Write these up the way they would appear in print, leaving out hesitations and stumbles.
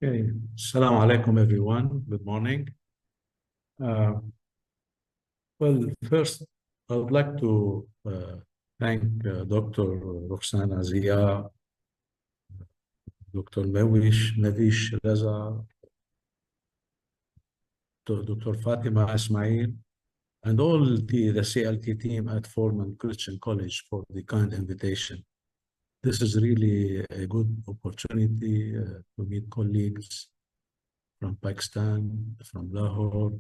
Okay, Assalamu alaikum everyone. Good morning. Uh, well, first, I would like to thank Dr. Roxana Zia, Dr. Mavish Reza, Dr. Fatima Ismail, and all the CLT team at Foreman Christian College for the kind invitation. This is really a good opportunity to meet colleagues from Pakistan, from Lahore,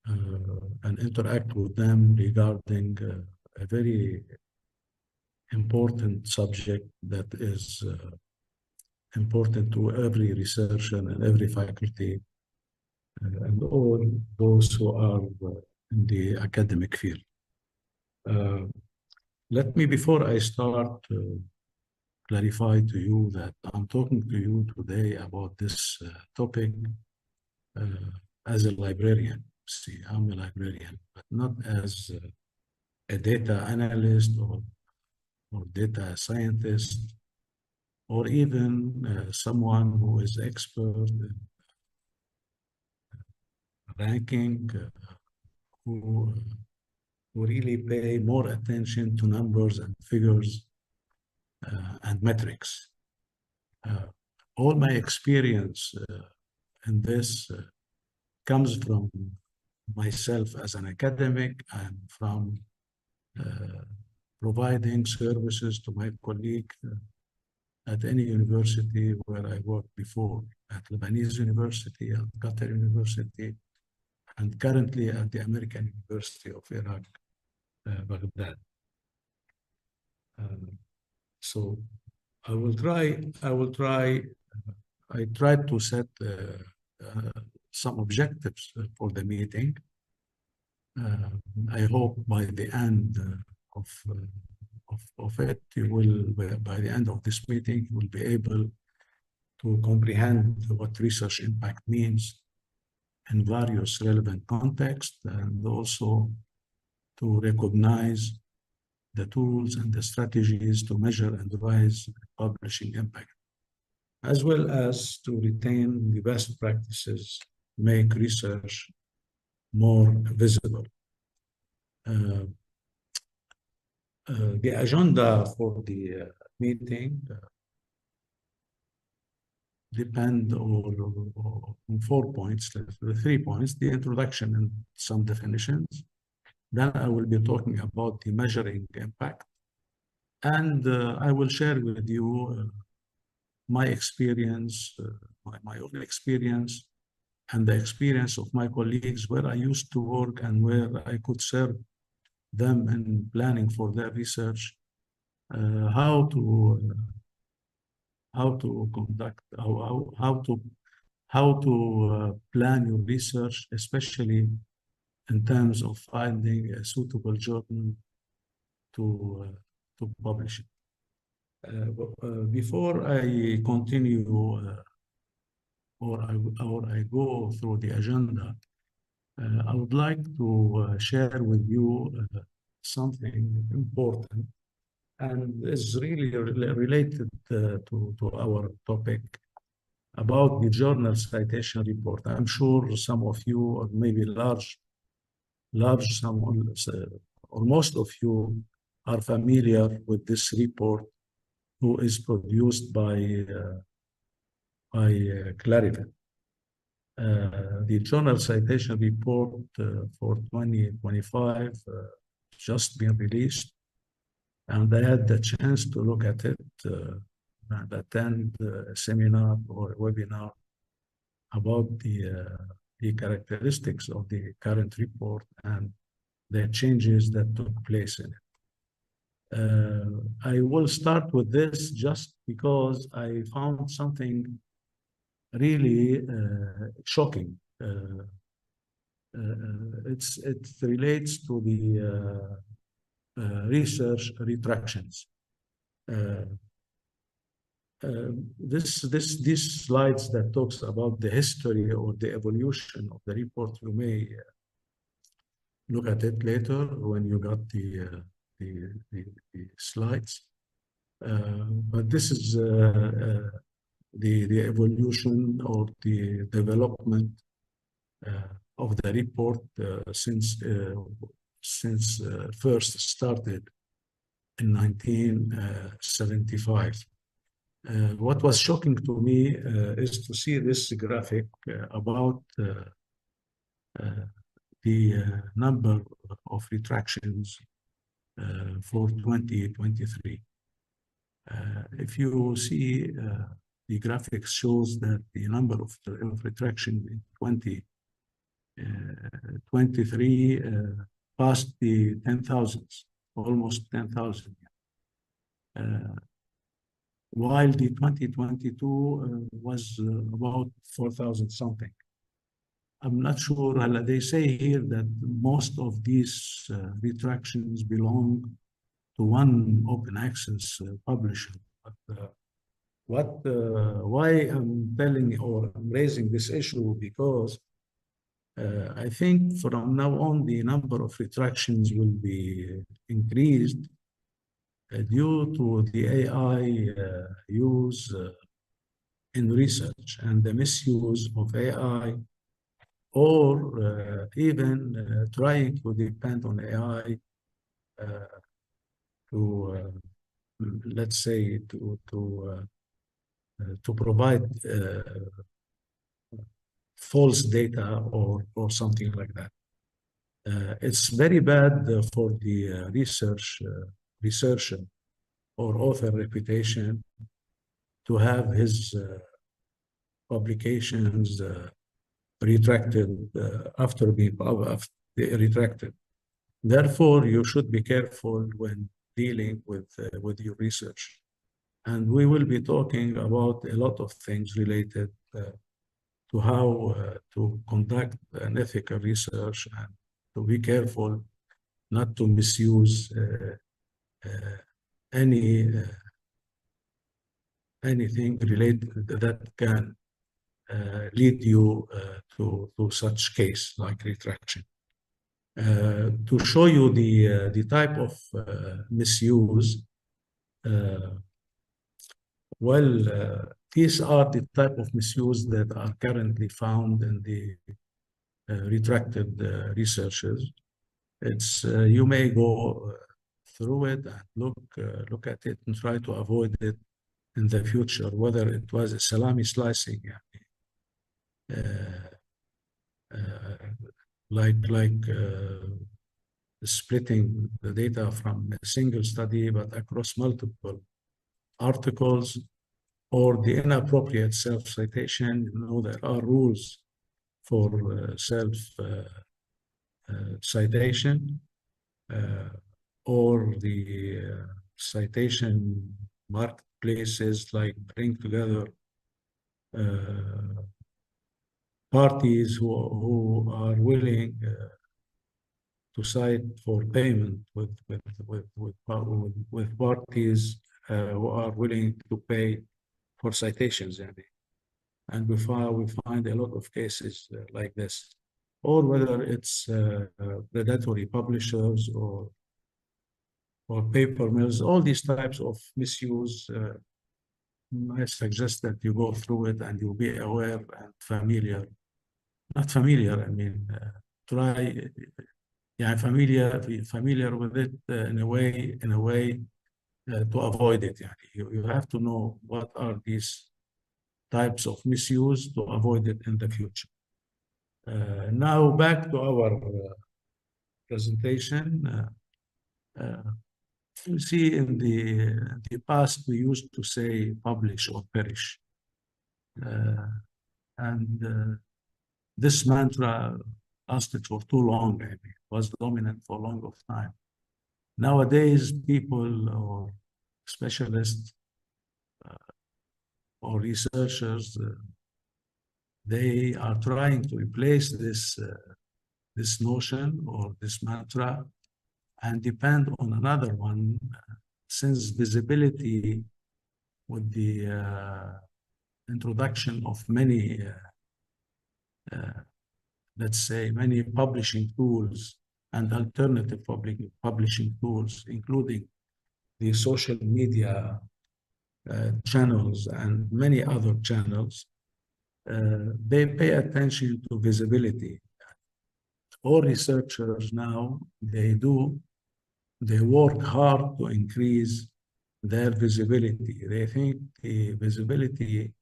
and interact with them regarding a very important subject that is important to every researcher and every faculty and all those who are in the academic field. Let me, before I start, clarify to you that I'm talking to you today about this topic as a librarian. See, I'm a librarian, but not as a data analyst or data scientist, or even someone who is expert in ranking, who really pay more attention to numbers and figures and metrics. All my experience in this comes from myself as an academic and from providing services to my colleague at any university where I worked before, at Lebanese University, at Qatar University, and currently at the American University of Iraq, Baghdad. So I tried to set some objectives for the meeting. I hope by the end of it, you will, by the end of this meeting, you will be able to comprehend what research impact means in various relevant contexts, and also to recognize the tools and the strategies to measure and devise publishing impact, as well as to retain the best practices, make research more visible. The agenda for the meeting depend on 4 points, the 3 points: the introduction and some definitions. Then I will be talking about the measuring impact, and I will share with you my experience, my own experience, and the experience of my colleagues where I used to work and where I could serve them in planning for their research, how to conduct, how to plan your research, especially in terms of finding a suitable journal to publish it. Before I continue or I go through the agenda, I would like to share with you something important and is really related to our topic about the journal citation report. I'm sure some of you, or maybe some, or most of you are familiar with this report, who is produced by Clarivate. The journal citation report for 2025 just been released, and I had the chance to look at it and attend a seminar or a webinar about the characteristics of the current report and the changes that took place in it. I will start with this just because I found something really shocking. It relates to the research retractions. These slides that talks about the history or the evolution of the report, you may look at it later when you got the slides. But this is the evolution or the development of the report since first started in 1975. What was shocking to me is to see this graphic about the number of retractions for 2023. If you see, the graphic shows that the number of retraction in 2023 passed the 10,000, almost 10,000. While the 2022 was about 4,000 something. I'm not sure. They say here that most of these retractions belong to one open access publisher. But why I'm telling or I'm raising this issue, because I think from now on the number of retractions will be increased due to the AI use in research and the misuse of AI, or even trying to depend on AI to, let's say, to provide false data or something like that. It's very bad for the researcher or author reputation to have his publications retracted after being retracted. Therefore, you should be careful when dealing with your research. And we will be talking about a lot of things related to how to conduct an ethical research and to be careful not to misuse anything related that can lead you to such case like retraction. To show you the type of misuse, these are the type of misuse that are currently found in the retracted researches. It's you may go through it and look at it and try to avoid it in the future, whether it was a salami slicing, like splitting the data from a single study but across multiple articles, or the inappropriate self-citation. You know, there are rules for self-citation, or the citation marketplaces like bring together parties who are willing to cite for payment with parties who are willing to pay for citations. And we find a lot of cases like this, or whether it's predatory publishers or paper mills, all these types of misuse. I suggest that you go through it and you'll be aware and familiar. Not familiar, I mean, try, familiar with it in a way to avoid it. You have to know what are these types of misuse to avoid it in the future. Now back to our presentation. You see, in the past, we used to say publish or perish. This mantra lasted for too long, it was dominant for a long time. Nowadays, people or specialists or researchers, they are trying to replace this notion or this mantra and depend on another one, since visibility with the introduction of many, let's say, many publishing tools and alternative publishing tools, including the social media channels and many other channels, they pay attention to visibility. All researchers now, they work hard to increase their visibility. They think the visibility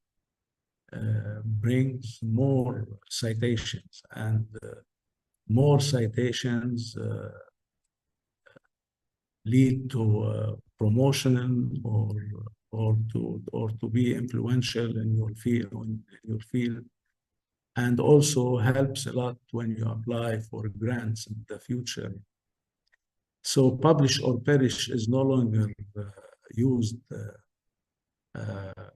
brings more citations, and more citations lead to promotion or to be influential in your field, and also helps a lot when you apply for grants in the future. So publish or perish is no longer used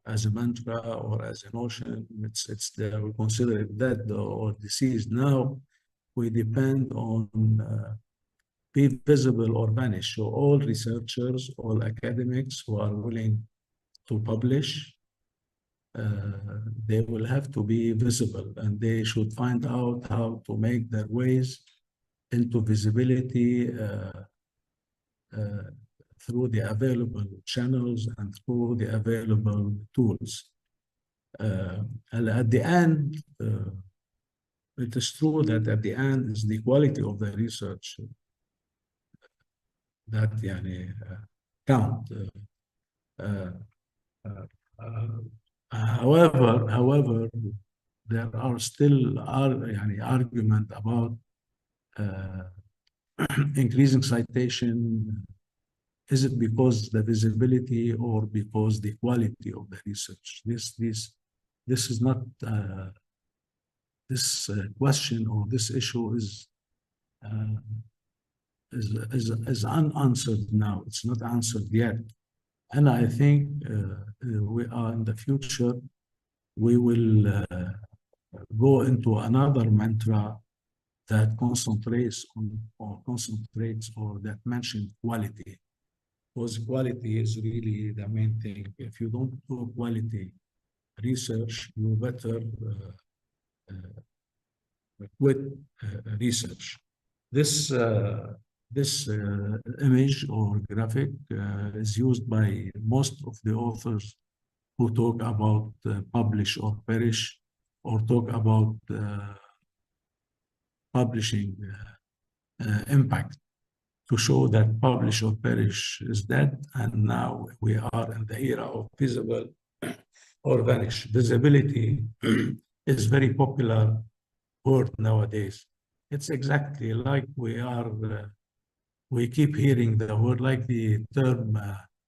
as a mantra or as a notion. We consider it dead or deceased. Now we depend on be visible or vanish. So all researchers, all academics who are willing to publish, they will have to be visible, and they should find out how to make their ways into visibility through the available channels and through the available tools. And at the end, it is true that at the end is the quality of the research that count. However, there are still argument about increasing citation. Is it because the visibility or because the quality of the research? This is not this question or this issue is unanswered now. It's not answered yet, and I think we are in the future. We will go into another mantra that concentrates or that mentions quality, because quality is really the main thing. If you don't do quality research, you better quit research. This image or graphic is used by most of the authors who talk about publish or perish, or talk about publishing impact, to show that publish or perish is dead, and now we are in the era of visible or vanish. Visibility is very popular word nowadays. It's exactly like we keep hearing the word, like the term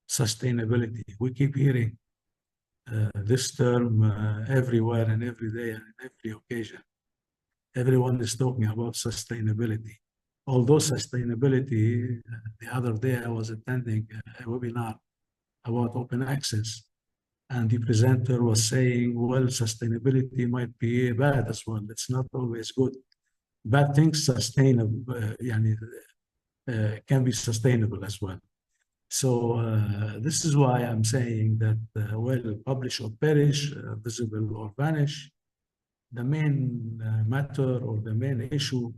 sustainability. We keep hearing this term everywhere and every day and every occasion. Everyone is talking about sustainability. Although sustainability, the other day I was attending a webinar about open access, and the presenter was saying, well, sustainability might be bad as well. It's not always good. Bad things sustainable, can be sustainable as well. So this is why I'm saying that, well, publish or perish, visible or vanish. The main matter or the main issue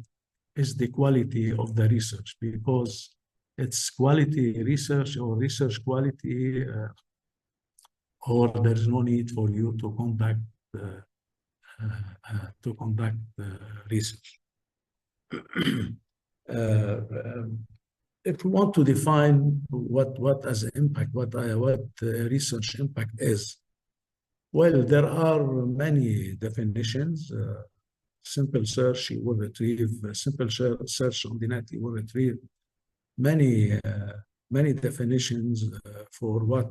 is the quality of the research, because it's quality research or research quality, or there is no need for you to conduct research. If we want to define what as impact, what research impact is, well, there are many definitions. Simple search, you will retrieve simple search on the net. You will retrieve many definitions for what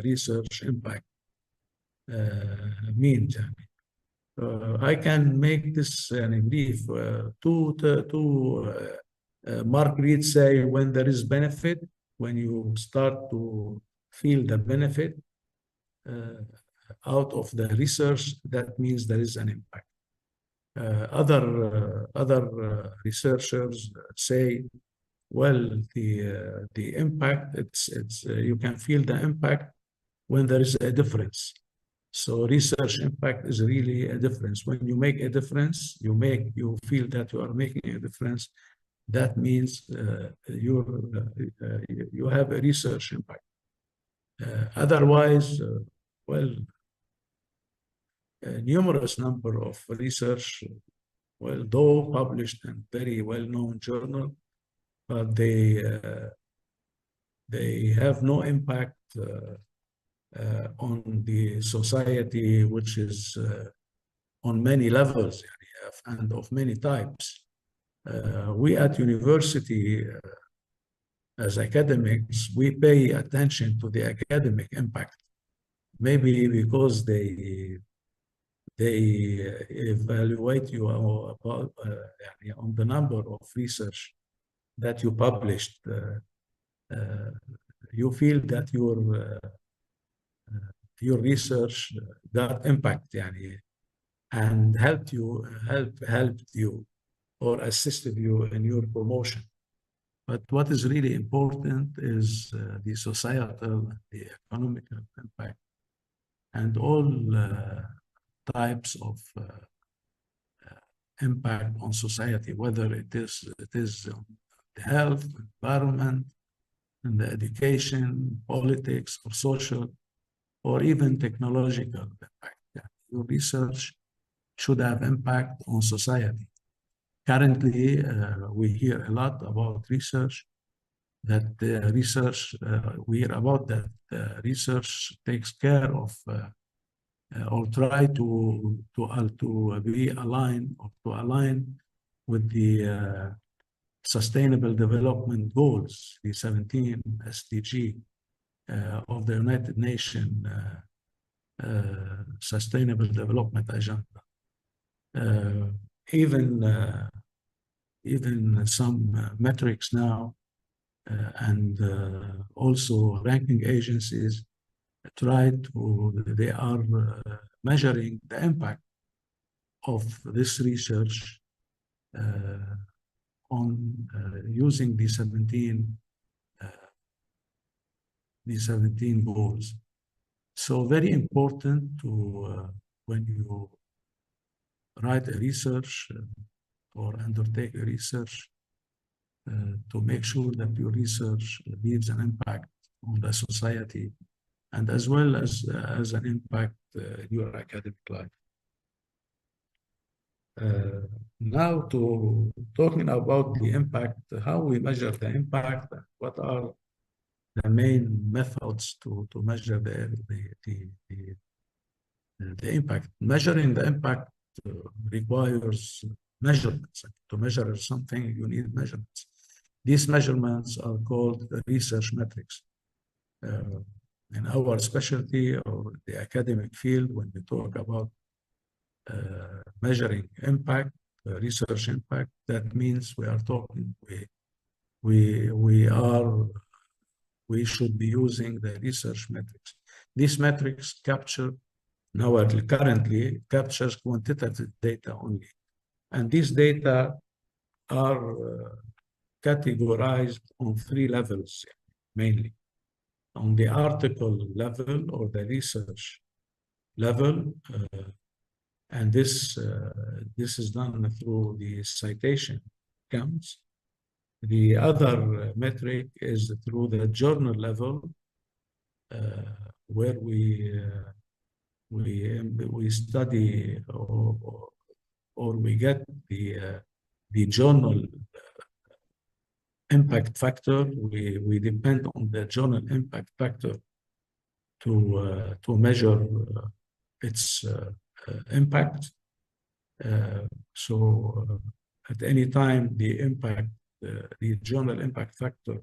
research impact means. I can make this brief. Mark Reed say, when there is benefit, when you start to feel the benefit out of the research, that means there is an impact. Other researchers say, well, the impact, it's you can feel the impact when there is a difference. So research impact is really a difference. When you make a difference, you feel that you are making a difference. That means you have a research impact. Otherwise, well, a numerous number of research, well, though published in very well-known journal, but they have no impact on the society, which is on many levels and of many types. We at university, as academics, we pay attention to the academic impact, maybe because they evaluate you about on the number of research that you published. You feel that your research got impact, and helped you or assisted you in your promotion. But what is really important is the societal, the economical impact, and all types of impact on society, whether it is the health, environment, and the education, politics, or social, or even technological impact. Your research should have impact on society. Currently, we hear a lot about research, we hear about that research takes care of or try to be aligned or to align with the Sustainable Development Goals, the 17 SDG of the United Nations Sustainable Development Agenda. Even some metrics now and also ranking agencies they are measuring the impact of this research on using the 17 goals. So very important to when you write a research or undertake a research to make sure that your research leaves an impact on the society and as well as an impact in your academic life. Now to talking about the impact, how we measure the impact, what are the main methods to measure the impact. Measuring the impact requires measurements. To measure something, you need measurements. These measurements are called research metrics. In our specialty or the academic field, when we talk about measuring impact, research impact, that means we are talking, we should be using the research metrics. These metrics currently captures quantitative data only. And these data are categorized on 3 levels, mainly. On the article level or the research level, and this is done through the citation counts. The other metric is through the journal level, where we study or we get the journal impact factor. We depend on the journal impact factor to measure its impact. So at any time the journal impact factor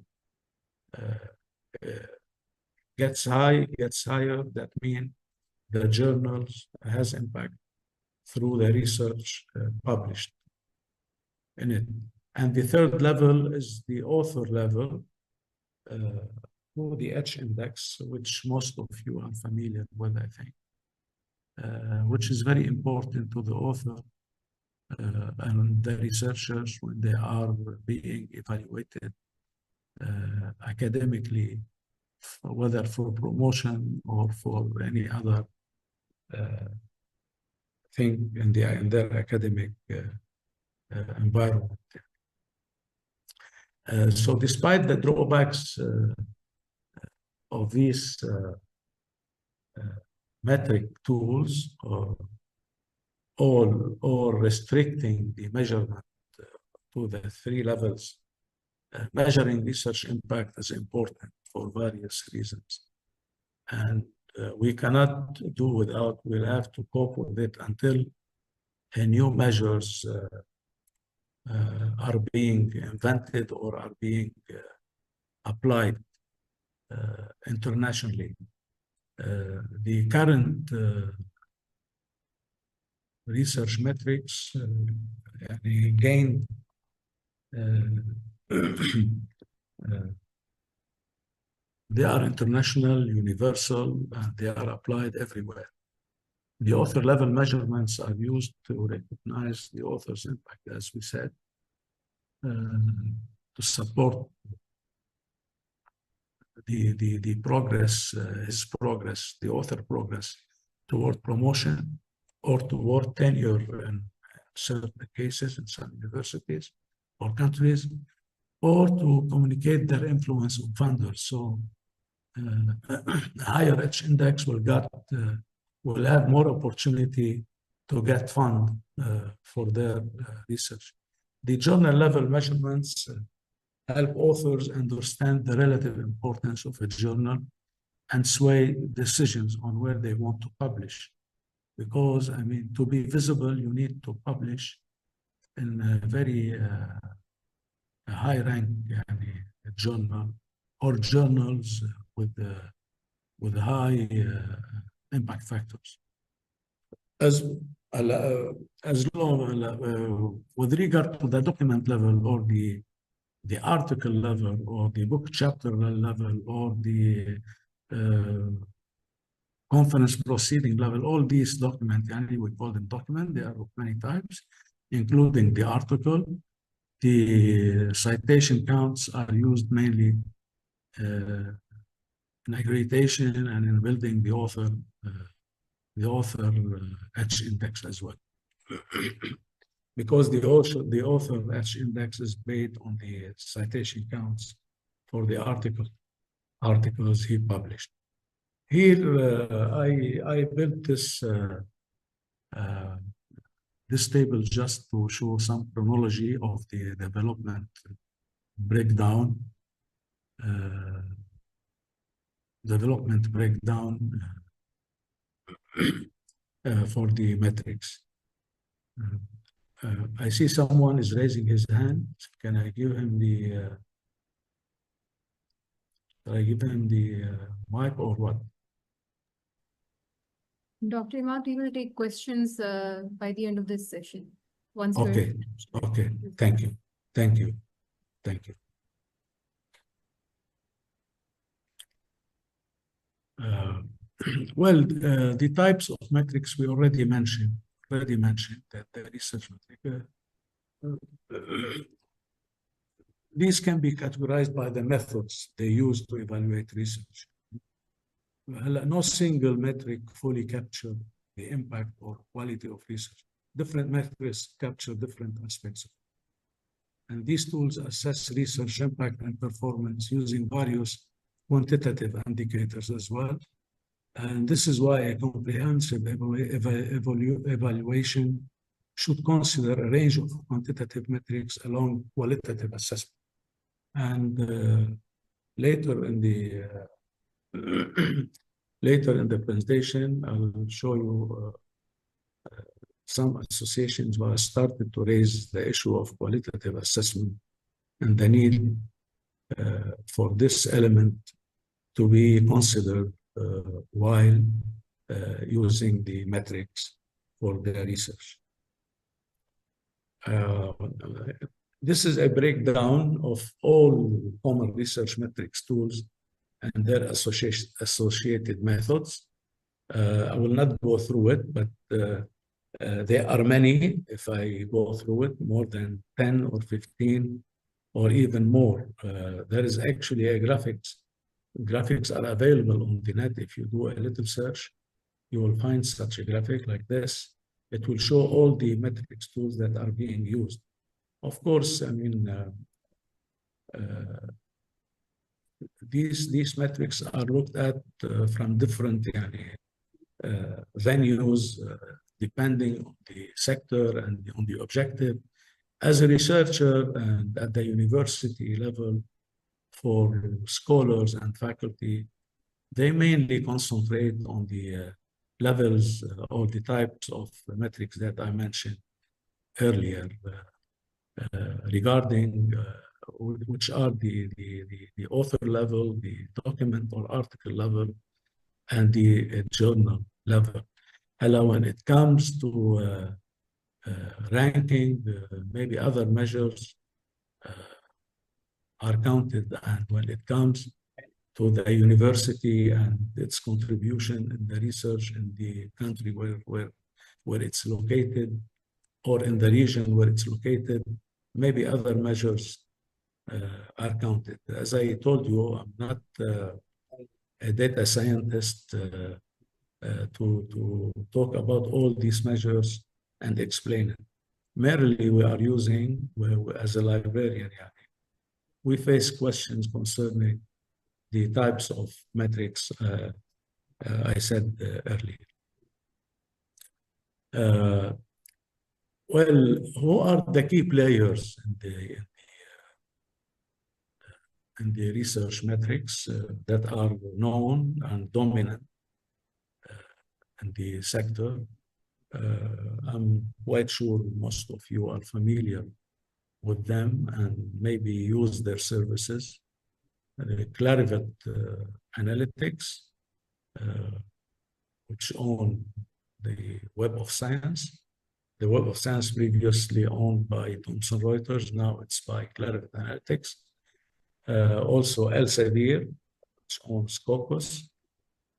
gets higher, that means the journal has impact through the research published in it. And the third level is the author level, or the H index, which most of you are familiar with, I think, which is very important to the author and the researchers when they are being evaluated academically, whether for promotion or for any other thing in their academic environment. So despite the drawbacks of these metric tools, or restricting the measurement to the 3 levels, measuring research impact is important for various reasons. And we cannot do without, we'll have to cope with it until new measures are being invented or are being applied internationally. The current research metrics gained they are international, universal, and they are applied everywhere. The author level measurements are used to recognize the author's impact, as we said, to support the progress, his progress, the author progress toward promotion or toward tenure in certain cases in some universities or countries, or to communicate their influence on funders. So a higher H index will have more opportunity to get fund for their research. The journal level measurements help authors understand the relative importance of a journal and sway decisions on where they want to publish. Because, I mean, to be visible, you need to publish in a very high rank journal or journals with high impact factors. As long with regard to the document level or the article level or the book chapter level or the conference proceeding level, all these documents, we call them document, they are of many types, including the article. The citation counts are used mainly in accreditation and in building the author H index as well. Because the author H index is based on the citation counts for the articles he published. Here, I built this table just to show some chronology of the development breakdown. For the metrics. I see someone is raising his hand. Can I give him the mic or what? Dr. Imad, we will take questions by the end of this session. Once okay. Okay. Thank you. Thank you. Thank you. Well, the types of metrics we already mentioned that the research metric. These can be categorized by the methods they use to evaluate research. No single metric fully captures the impact or quality of research. Different metrics capture different aspects of it. And these tools assess research impact and performance using various quantitative indicators as well. And this is why a comprehensive evaluation should consider a range of quantitative metrics along qualitative assessment. And later in the presentation, I will show you some associations who have started to raise the issue of qualitative assessment and the need for this element to be considered while using the metrics for their research. This is a breakdown of all common research metrics tools and their associated methods. I will not go through it, but there are many. If I go through it, more than 10 or 15 or even more. There is actually a graphics. Graphics are available on the net. If you do a little search, you will find such a graphic like this. It will show all the metrics tools that are being used. Of course, I mean, these metrics are looked at from different venues, depending on the sector and on the objective. As a researcher and at the university level, for scholars and faculty, they mainly concentrate on the levels or the types of metrics that I mentioned earlier regarding which are the author level, the document or article level, and the journal level. And when it comes to ranking, maybe other measures are counted. And when it comes to the university and its contribution in the research in the country where it's located, or in the region where it's located, maybe other measures are counted. As I told you, I'm not a data scientist to talk about all these measures and explain it. Merely, we are using, as a librarian, we face questions concerning the types of metrics I said earlier. Well, who are the key players in the research metrics that are known and dominant in the sector? I'm quite sure most of you are familiar with them and maybe use their services. Clarivate Analytics, which own the Web of Science. The Web of Science previously owned by Thomson Reuters, now it's by Clarivate Analytics. Also Elsevier, which owns Scopus.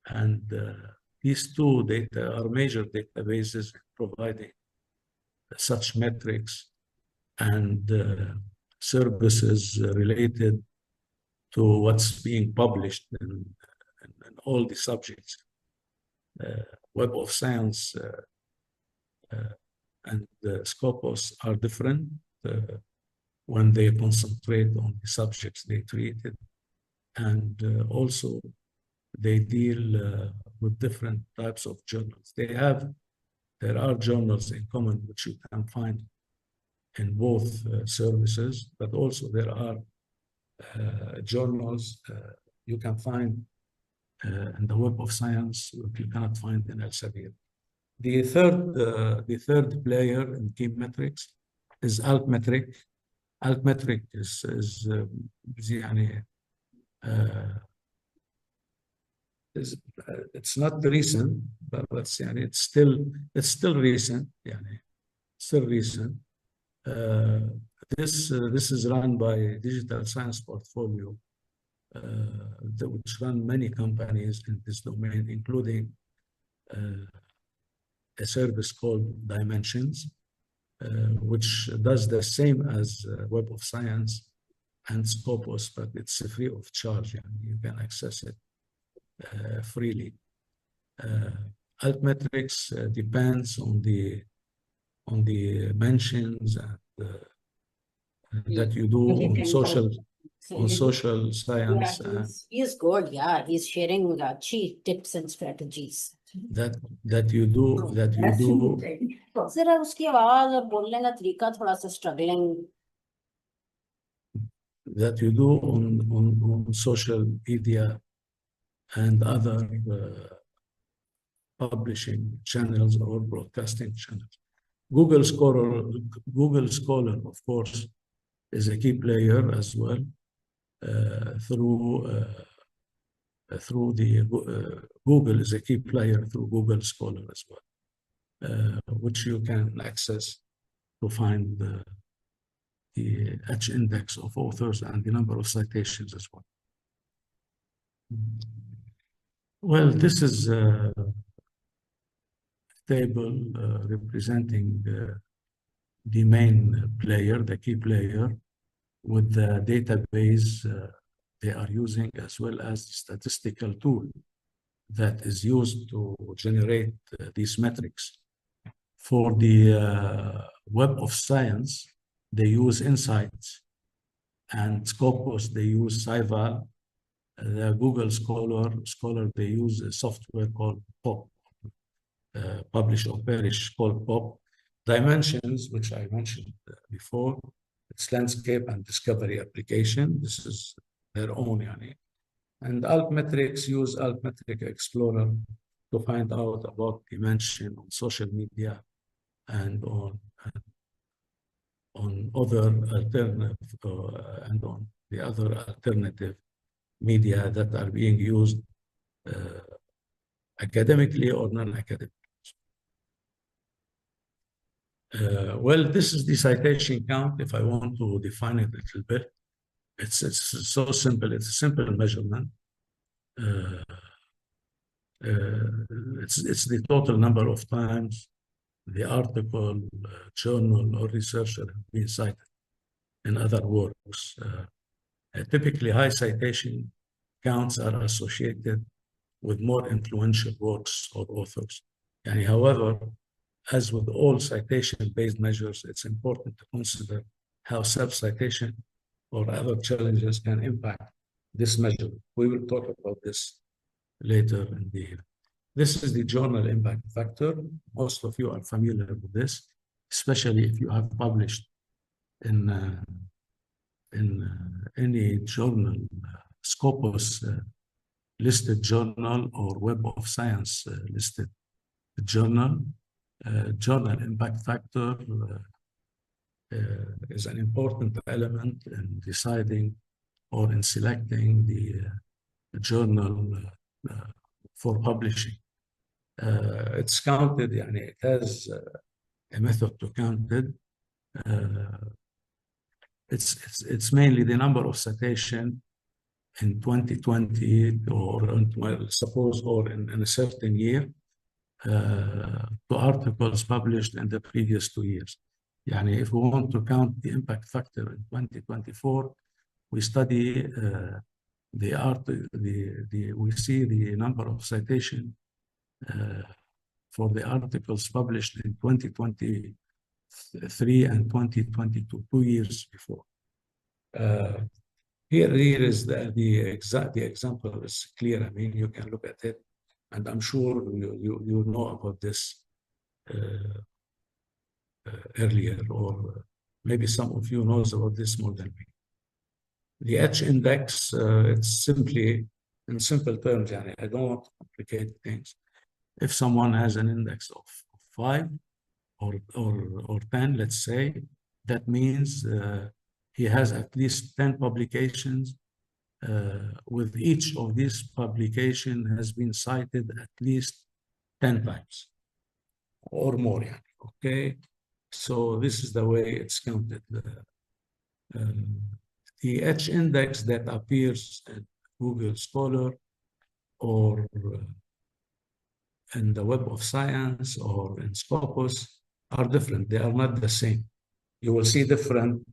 And these two data are major databases providing such metrics and services related to what's being published in all the subjects. Web of Science and Scopus are different when they concentrate on the subjects they treated, and also they deal with different types of journals. There are journals in common which you can find in both services, but also there are journals you can find in the Web of Science which you cannot find in Elsevier. The third player in key metrics is Altmetric. Altmetric is it's not recent, but it's still recent. Still recent. This is run by Digital Science Portfolio, which run many companies in this domain, including a service called Dimensions, which does the same as Web of Science and Scopus, but it's free of charge, and you can access it freely. Altmetrics depends on the mentions and that you do on social science. He's good, yeah. He's sharing cheat tips and strategies. That you do. जरा उसकी आवाज और बोलने का तरीका थोड़ा सा struggling. That you do on social media and other publishing channels or broadcasting channels. Google Scholar, of course, is a key player as well through the Google is a key player through Google Scholar as well, which you can access to find the H index of authors and the number of citations as well. Well, this is a table representing the main player, the key player, with the database they are using, as well as the statistical tool that is used to generate these metrics. For the Web of Science, they use Insights, and Scopus, they use SciVal, The Google Scholar, they use a software called POP, publish or perish, called POP. Dimensions, which I mentioned before, it's landscape and discovery application. This is their own, yani. And Altmetrics use Altmetric Explorer to find out about dimension on social media and on other alternative and on the other alternative media that are being used academically or non-academic. Well, this is the citation count. If I want to define it a little bit, it's so simple. It's a simple measurement. It's the total number of times the article, journal, or researcher have been cited in other works. Typically, high citation counts are associated with more influential works or authors. And however, as with all citation-based measures, it's important to consider how self-citation or other challenges can impact this measure. We will talk about this later in the year. This is the journal impact factor. Most of you are familiar with this, especially if you have published in any journal, Scopus listed journal or Web of Science listed journal. Journal impact factor is an important element in deciding or in selecting the journal for publishing. It's counted, and it has a method to count it. It's mainly the number of citation in 2020 or in a certain year to articles published in the previous 2 years. Yani if we want to count the impact factor in 2024, we study we see the number of citation for the articles published in 2023 and 2022, 2 years before. Here is the example is clear. I mean, you can look at it, and I'm sure you know about this earlier, or maybe some of you knows about this more than me. The H index, it's simply, in simple terms, I don't want to complicate things. If someone has an index of 5 or 10, let's say, that means he has at least 10 publications. With each of these publications has been cited at least 10 times or more. Okay, so this is the way it's counted. The H index that appears in Google Scholar or in the Web of Science or in Scopus are different. They are not the same. You will see different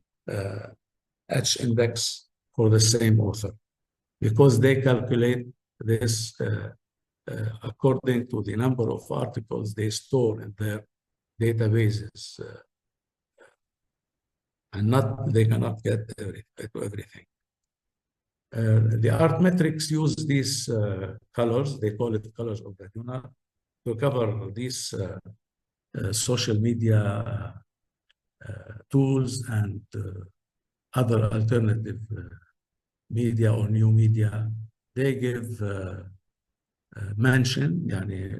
H index for the same author because they calculate this according to the number of articles they store in their databases, and they cannot get everything. The Altmetrics use these colors, they call it the colors of the journal, to cover these social media tools and other alternative media or new media. They give mention,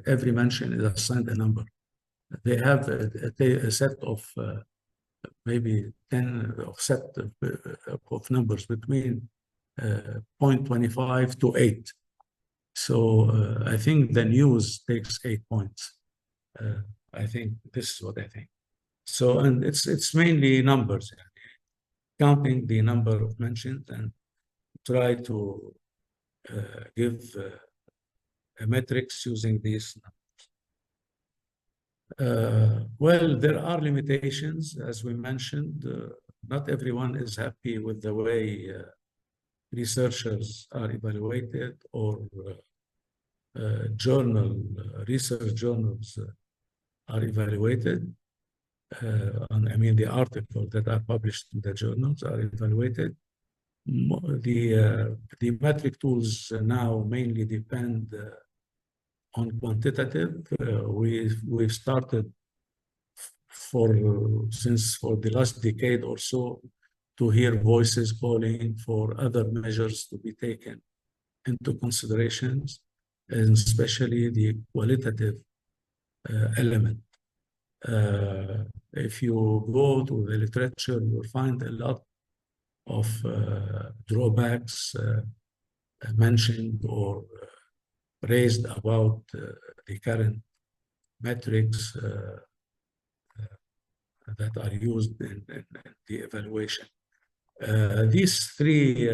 every mention is assigned a number. They have a set of maybe 10 set of numbers between 0.25 to 8. So I think the news takes 8 points. I think this is what I think. So, and it's mainly numbers, counting the number of mentions and try to give a metrics using these numbers. Well, there are limitations, as we mentioned. Not everyone is happy with the way researchers are evaluated or research journals are evaluated. I mean, the articles that are published in the journals are evaluated. the metric tools now mainly depend on quantitative. We've started since the last decade or so to hear voices calling for other measures to be taken into considerations, and especially the qualitative element. If you go to the literature, you'll find a lot of drawbacks mentioned or raised about the current metrics that are used in the evaluation. These three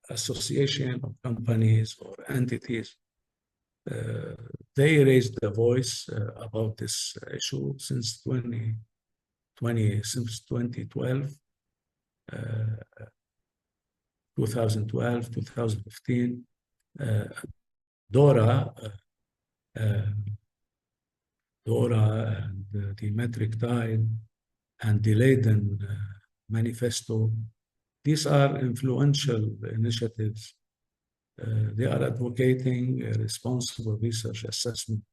association of companies or entities, they raised the voice about this issue since 2012, 2012, 2015. DORA and the Metric Tide and the Leiden Manifesto, these are influential initiatives. They are advocating a responsible research assessment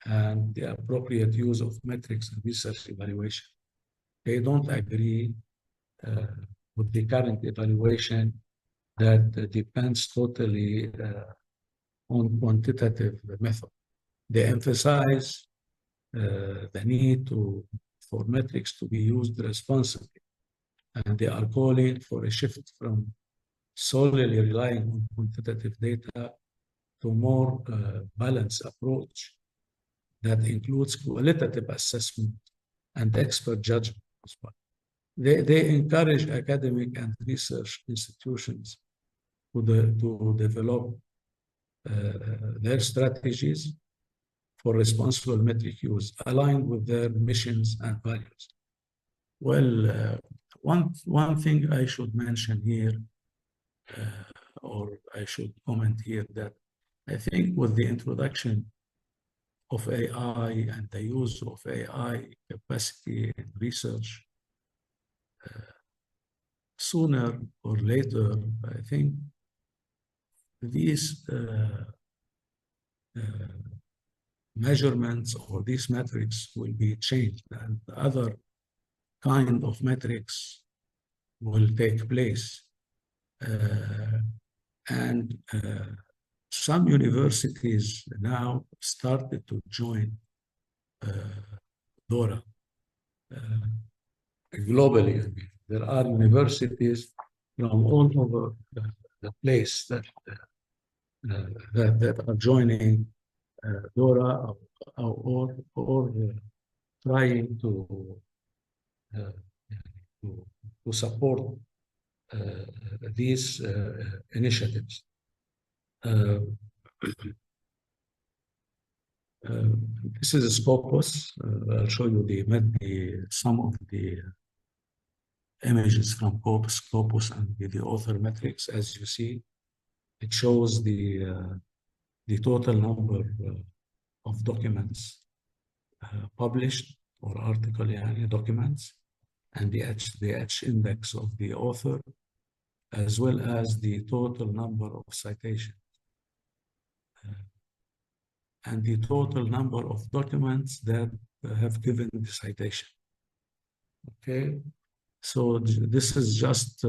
and the appropriate use of metrics and research evaluation. They don't agree with the current evaluation that depends totally on quantitative method. They emphasize the need for metrics to be used responsibly, and they are calling for a shift from solely relying on quantitative data to a more balanced approach that includes qualitative assessment and expert judgment as well. They encourage academic and research institutions to develop their strategies for responsible metric use aligned with their missions and values. Well, one thing I should mention here, or I should comment here, that I think with the introduction of AI and the use of AI capacity in research, sooner or later, I think these measurements or these metrics will be changed, and other kind of metrics will take place. And some universities now started to join DORA globally. I mean, there are universities from all over the place that are joining DORA or trying to support these initiatives. This is a Scopus. I'll show you some of the images from Scopus and the author metrics. As you see, it shows the total number of documents published or article documents, and the H index of the author, as well as the total number of citations and the total number of documents that have given the citation. Okay, so this is just,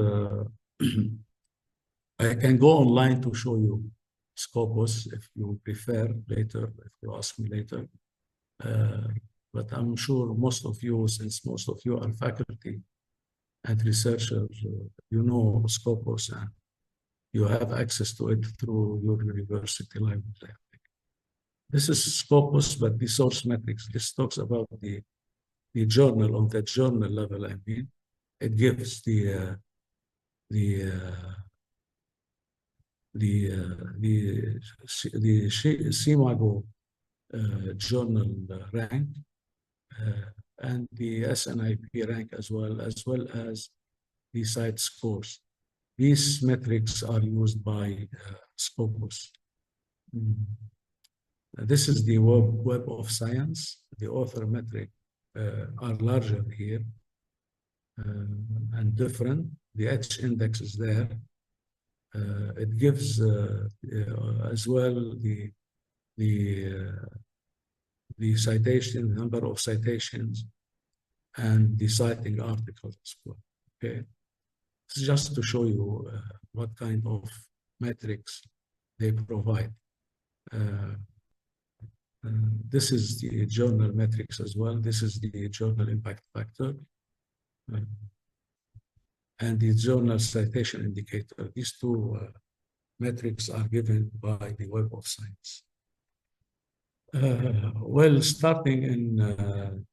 I can go online to show you Scopus if you prefer later, if you ask me later. But I'm sure most of you, since most of you are faculty and researchers, you know Scopus and you have access to it through your university library. This is Scopus, but the source metrics. This talks about the journal, on the journal level. I mean, it gives the CIMAGO journal rank and the SNIP rank as well as the site scores. These metrics are used by Scopus. This is the Web of Science. The author metric are larger here. and different. The H index is there. It gives as well the citation, number of citations, and the citing articles as well. Okay, it's just to show you what kind of metrics they provide. This is the journal metrics as well. This is the journal impact factor. And the journal citation indicator. These two metrics are given by the Web of Science. Well, starting in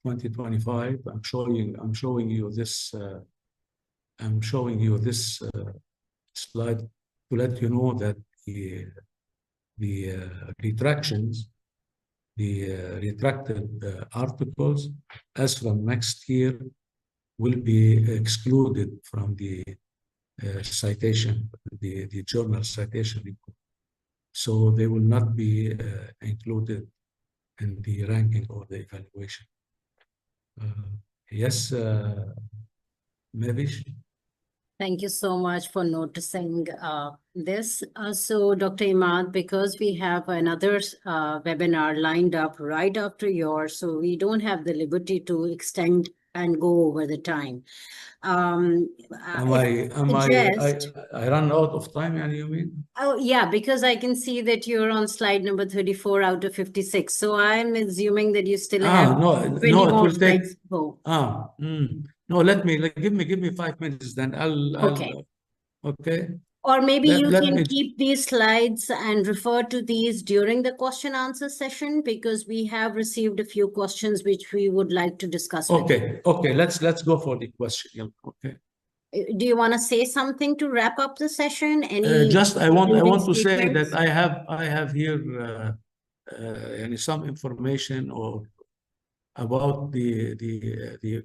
2025, I'm showing you this slide to let you know that the retractions, the retracted articles, as from next year, will be excluded from the citation, the journal citation report. So they will not be included in the ranking or the evaluation. Yes, Mavish? Thank you so much for noticing this. So, Dr. Imad, because we have another webinar lined up right after yours, so we don't have the liberty to extend and go over the time. I run out of time, you mean? Oh, yeah, because I can see that you're on slide number 34 out of 56. So I'm assuming that you still have 20 more slides to go. No, give me 5 minutes, then okay. Or maybe you can keep these slides and refer to these during the question answer session, because we have received a few questions which we would like to discuss with you. Okay, let's go for the question. Okay. Do you want to say something to wrap up the session? I want to say that I have here some information about the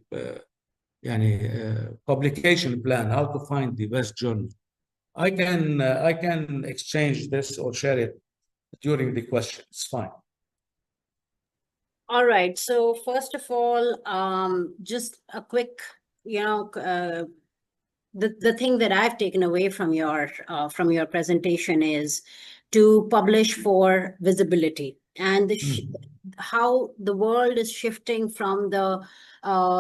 publication plan, how to find the best journal. I can exchange this or share it during the question. It's fine. All right. So first of all, just a quick, the thing that I've taken away from your presentation is to publish for visibility, and how the world is shifting from the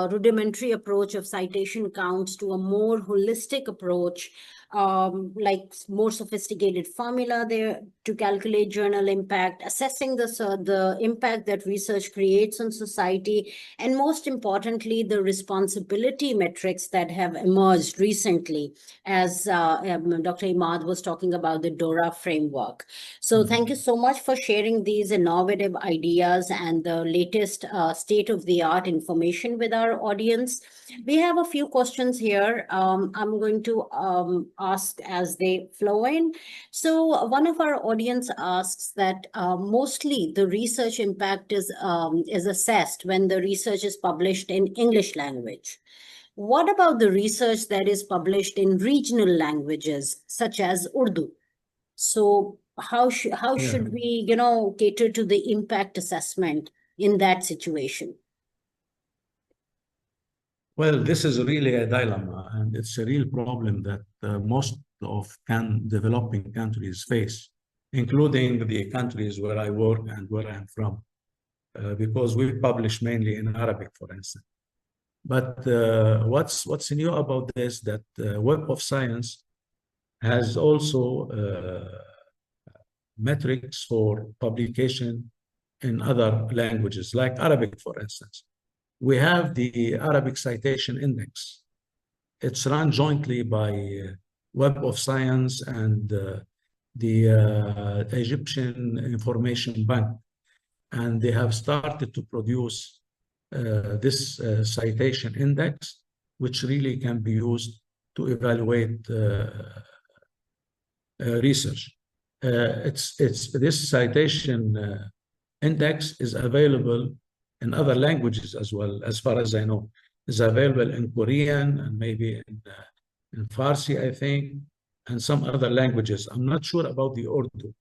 rudimentary approach of citation counts to a more holistic approach, like more sophisticated formula there to calculate journal impact, assessing the impact that research creates on society, and most importantly, the responsibility metrics that have emerged recently, as Dr. Imad was talking about the DORA framework. So thank you so much for sharing these innovative ideas and the latest state-of-the-art information with our audience. We have a few questions here. I'm going to ask as they flow in. So one of our audience asks that mostly the research impact is assessed when the research is published in English language. What about the research that is published in regional languages such as Urdu? So how should we, cater to the impact assessment in that situation? Well, this is really a dilemma, and it's a real problem that most of developing countries face, including the countries where I work and where I'm from, because we publish mainly in Arabic, for instance. But what's new about this, that Web of Science has also metrics for publication in other languages, like Arabic, for instance. We have the Arabic Citation Index. It's run jointly by Web of Science and the Egyptian Information Bank. And they have started to produce this citation index, which really can be used to evaluate research. This citation index is available in other languages as well, as far as I know. It's available in Korean and maybe in Farsi, I think, and some other languages. I'm not sure about the Urdu,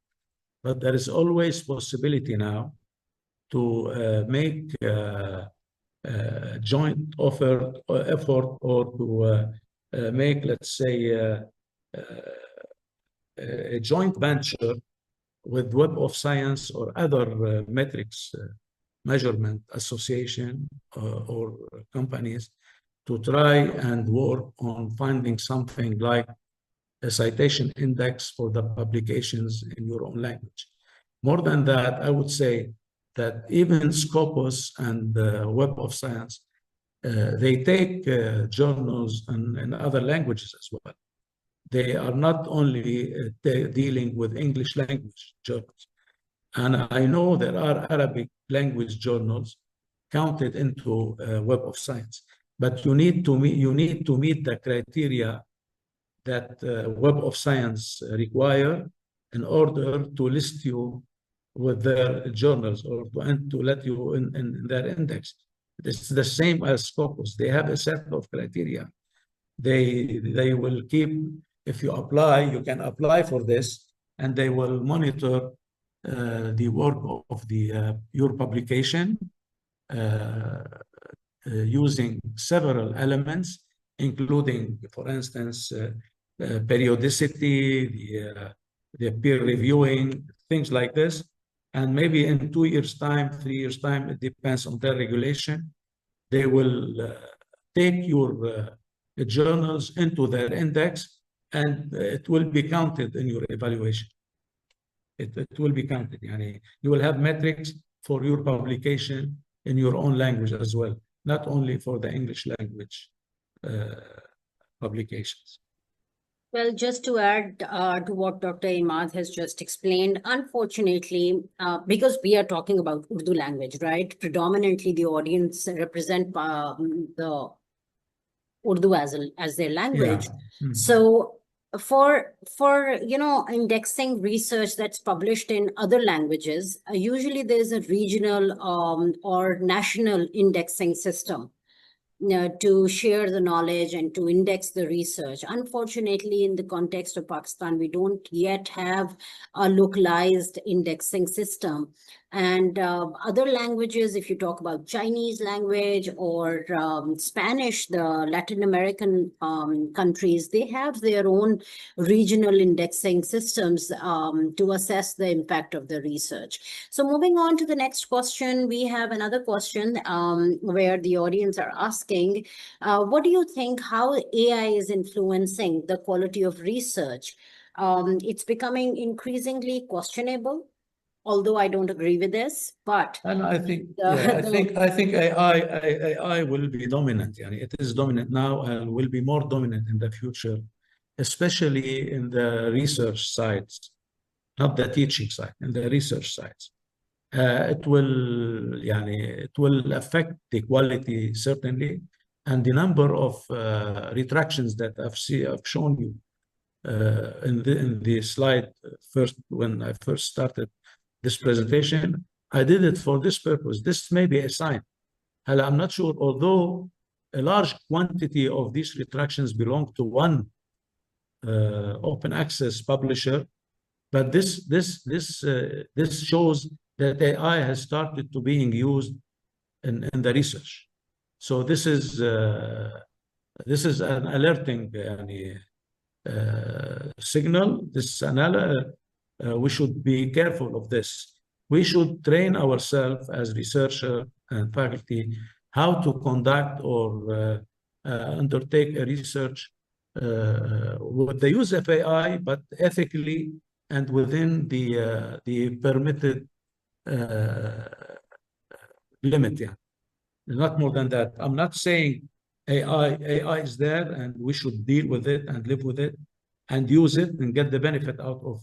but there is always possibility now to make joint effort or to make, let's say, a joint venture with Web of Science or other metrics measurement association or companies to try and work on finding something like a citation index for the publications in your own language. More than that, I would say that even Scopus and Web of Science, they take journals in other languages as well. They are not only dealing with English language journals. And I know there are Arabic language journals counted into Web of Science, but you need to meet the criteria that Web of Science require in order to list you with their journals or to let you in their index. It's the same as Scopus. They have a set of criteria. They will keep, if you apply, you can apply for this, and they will monitor the work of your publication using several elements, including, for instance, periodicity, the peer reviewing, things like this. And maybe in 2 years' time, 3 years' time, it depends on their regulation, they will take your journals into their index, and it will be counted in your evaluation. It will be counted. You will have metrics for your publication in your own language as well, not only for the English language publications. Well, just to add to what Dr. Imad has just explained, unfortunately, because we are talking about Urdu language, right? Predominantly, the audience represent the Urdu as their language. Yeah. Mm-hmm. So for indexing research that's published in other languages, usually there's a regional or national indexing system to share the knowledge and to index the research. Unfortunately, in the context of Pakistan, we don't yet have a localized indexing system. And other languages, if you talk about Chinese language or Spanish, the Latin American countries, they have their own regional indexing systems to assess the impact of the research. So moving on to the next question, we have another question where the audience are asking, what do you think how AI is influencing the quality of research? It's becoming increasingly questionable, although I don't agree with this, but and I think I think AI will be dominant. It is dominant now and will be more dominant in the future, especially in the research sides, not the teaching side, in the research sides. It will affect the quality certainly, and the number of retractions that I've shown you in the slide first when I first started this presentation. I did it for this purpose. This may be a sign. I'm not sure, although a large quantity of these retractions belong to one open access publisher, but this shows that AI has started to being used in the research. So this is an alerting signal. We should be careful of this. We should train ourselves as researchers and faculty how to conduct or undertake a research with the use of AI, but ethically and within the permitted limit. Not more than that. I'm not saying AI is there and we should deal with it and live with it and use it and get the benefit out of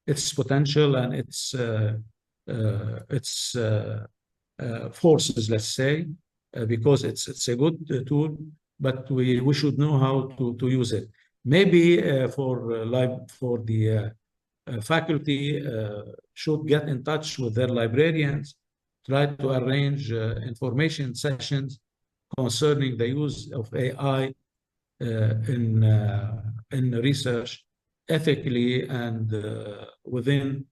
its potential and its forces, let's say, because it's a good tool, but we should know how to use it. Maybe for the faculty should get in touch with their librarians, try to arrange information sessions concerning the use of AI in research ethically and within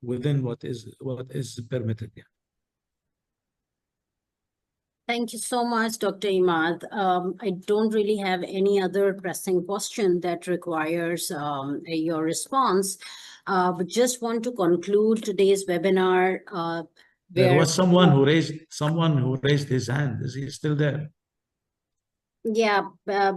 within what is permitted. Thank you so much, Dr. Imad. I don't really have any other pressing question that requires your response, but just want to conclude today's webinar. There Where, was someone who raised his hand. Is he still there? yeah,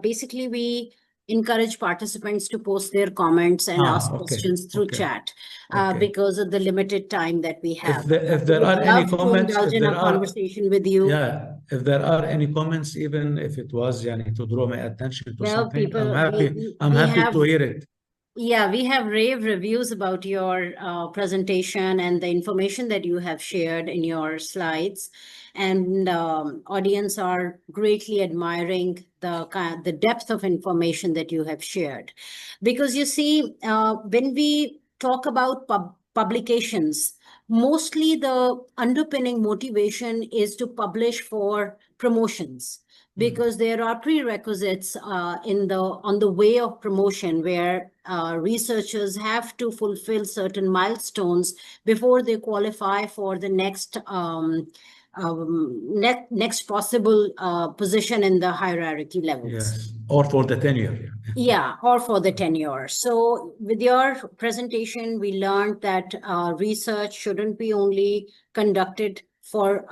basically we encourage participants to post their comments and ask Okay, questions through okay, chat okay. Because of the limited time that we have. If there are any comments, indulge in a conversation with you. yeah, if there are any comments, even if it was to draw my attention to Well, something, people, I'm we happy have, to hear it. yeah, we have rave reviews about your presentation and the information that you have shared in your slides. And audience are greatly admiring the depth of information that you have shared. Because you see, when we talk about publications, mostly the underpinning motivation is to publish for promotions. Because there are prerequisites on the way of promotion where researchers have to fulfill certain milestones before they qualify for the next next possible position in the hierarchy levels. Yes, or for the tenure. Yeah, or for the tenure. So with your presentation, we learned that research shouldn't be only conducted for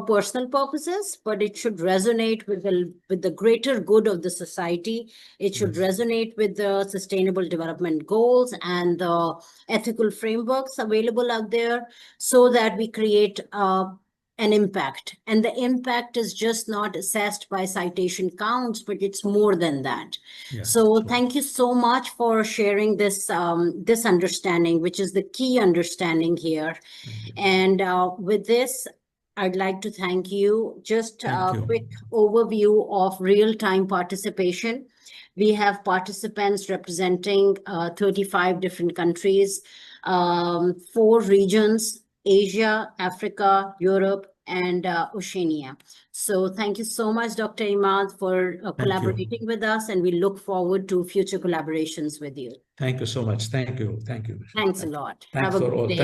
personal purposes, but it should resonate with the greater good of the society. It should resonate with the sustainable development goals and the ethical frameworks available out there so that we create an impact. And the impact is just not assessed by citation counts, but it's more than that. Yes, so thank you so much for sharing this this understanding, which is the key understanding here. And with this, I'd like to thank you. Just a quick overview of real-time participation. We have participants representing 35 different countries, 4 regions, Asia, Africa, Europe, and Oceania. So thank you so much, Dr. Imad, for collaborating with us, and we look forward to future collaborations with you. Thank you so much. Thank you. Thanks a lot. Thanks Have a for good all. day.